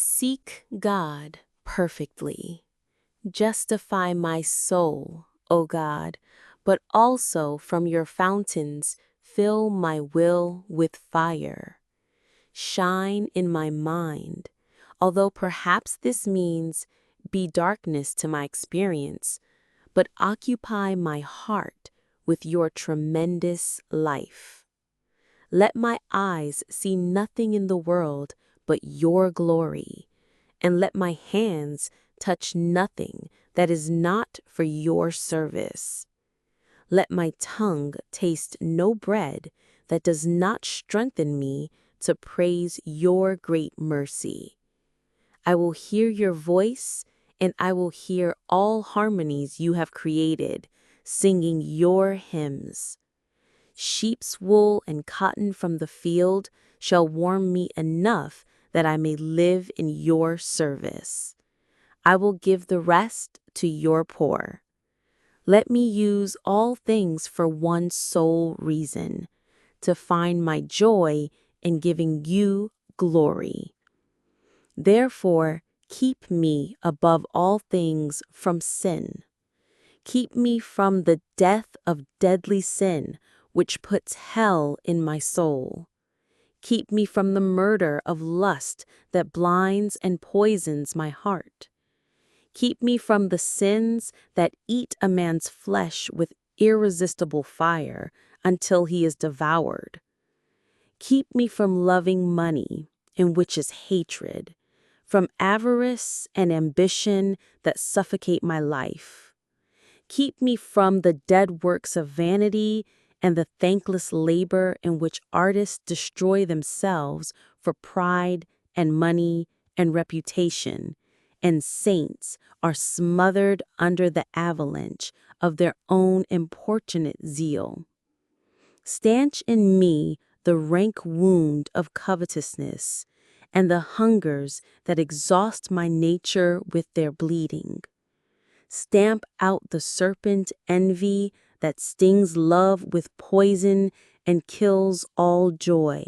Seek God perfectly. Justify my soul, O God, but also from your fountains fill my will with fire. Shine in my mind, although perhaps this means be darkness to my experience, but occupy my heart with your tremendous life. Let my eyes see nothing in the world but your glory, and let my hands touch nothing that is not for your service. Let my tongue taste no bread that does not strengthen me to praise your great mercy. I will hear your voice, and I will hear all harmonies you have created, singing your hymns. Sheep's wool and cotton from the field shall warm me enough that I may live in your service. I will give the rest to your poor. Let me use all things for one sole reason, to find my joy in giving you glory. Therefore, keep me above all things from sin. Keep me from the death of deadly sin, which puts hell in my soul. Keep me from the murder of lust that blinds and poisons my heart. Keep me from the sins that eat a man's flesh with irresistible fire until he is devoured. Keep me from loving money, in which is hatred, from avarice and ambition that suffocate my life. Keep me from the dead works of vanity and the thankless labor in which artists destroy themselves for pride and money and reputation, and saints are smothered under the avalanche of their own importunate zeal. Stanch in me the rank wound of covetousness, and the hungers that exhaust my nature with their bleeding. Stamp out the serpent envy that stings love with poison and kills all joy.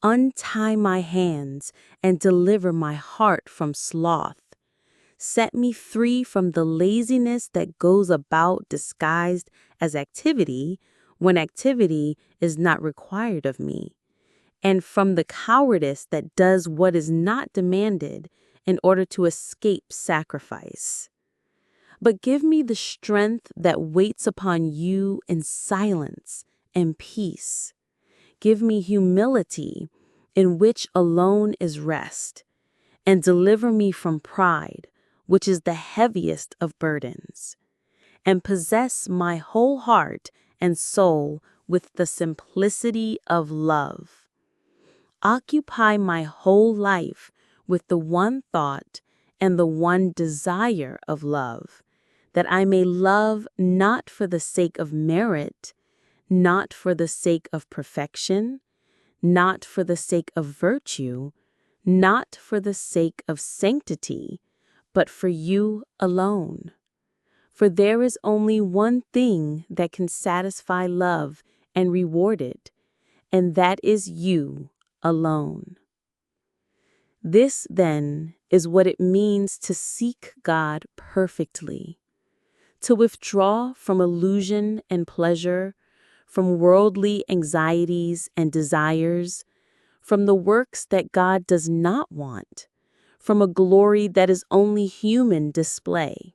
Untie my hands and deliver my heart from sloth. Set me free from the laziness that goes about disguised as activity when activity is not required of me, and from the cowardice that does what is not demanded in order to escape sacrifice. But give me the strength that waits upon you in silence and peace. Give me humility in which alone is rest, and deliver me from pride, which is the heaviest of burdens, and possess my whole heart and soul with the simplicity of love. Occupy my whole life with the one thought and the one desire of love, that I may love not for the sake of merit, not for the sake of perfection, not for the sake of virtue, not for the sake of sanctity, but for you alone. For there is only one thing that can satisfy love and reward it, and that is you alone. This, then, is what it means to seek God perfectly, to withdraw from illusion and pleasure, from worldly anxieties and desires, from the works that God does not want, from a glory that is only human display,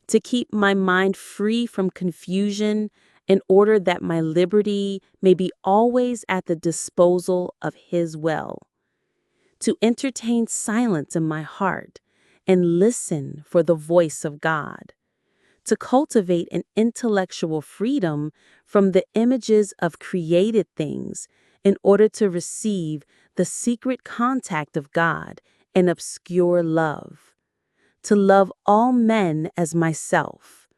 to keep my mind free from confusion in order that my liberty may be always at the disposal of His will, to entertain silence in my heart and listen for the voice of God, to cultivate an intellectual freedom from the images of created things in order to receive the secret contact of God and obscure love, to love all men as myself,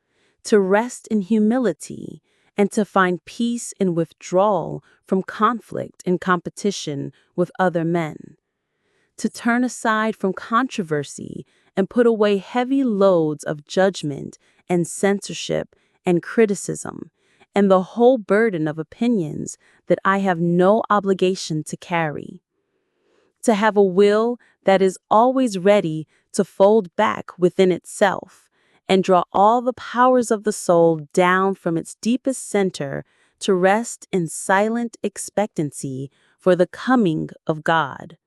to rest in humility, and to find peace in withdrawal from conflict and competition with other men, to turn aside from controversy and put away heavy loads of judgment and censorship and criticism, and the whole burden of opinions that I have no obligation to carry, to have a will that is always ready to fold back within itself and draw all the powers of the soul down from its deepest center to rest in silent expectancy for the coming of God,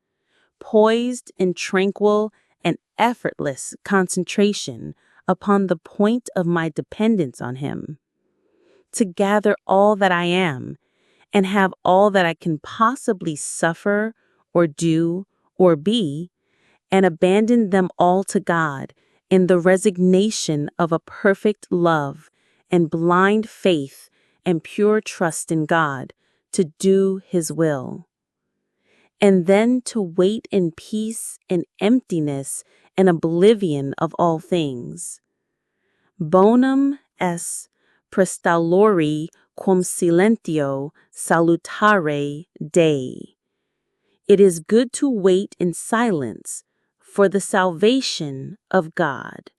poised in tranquil and effortless concentration upon the point of my dependence on Him, to gather all that I am and have all that I can possibly suffer or do or be, and abandon them all to God in the resignation of a perfect love and blind faith and pure trust in God to do His will. And then to wait in peace and emptiness and oblivion of all things. Bonum est prestallori quum silentio salutare Dei. It is good to wait in silence for the salvation of God.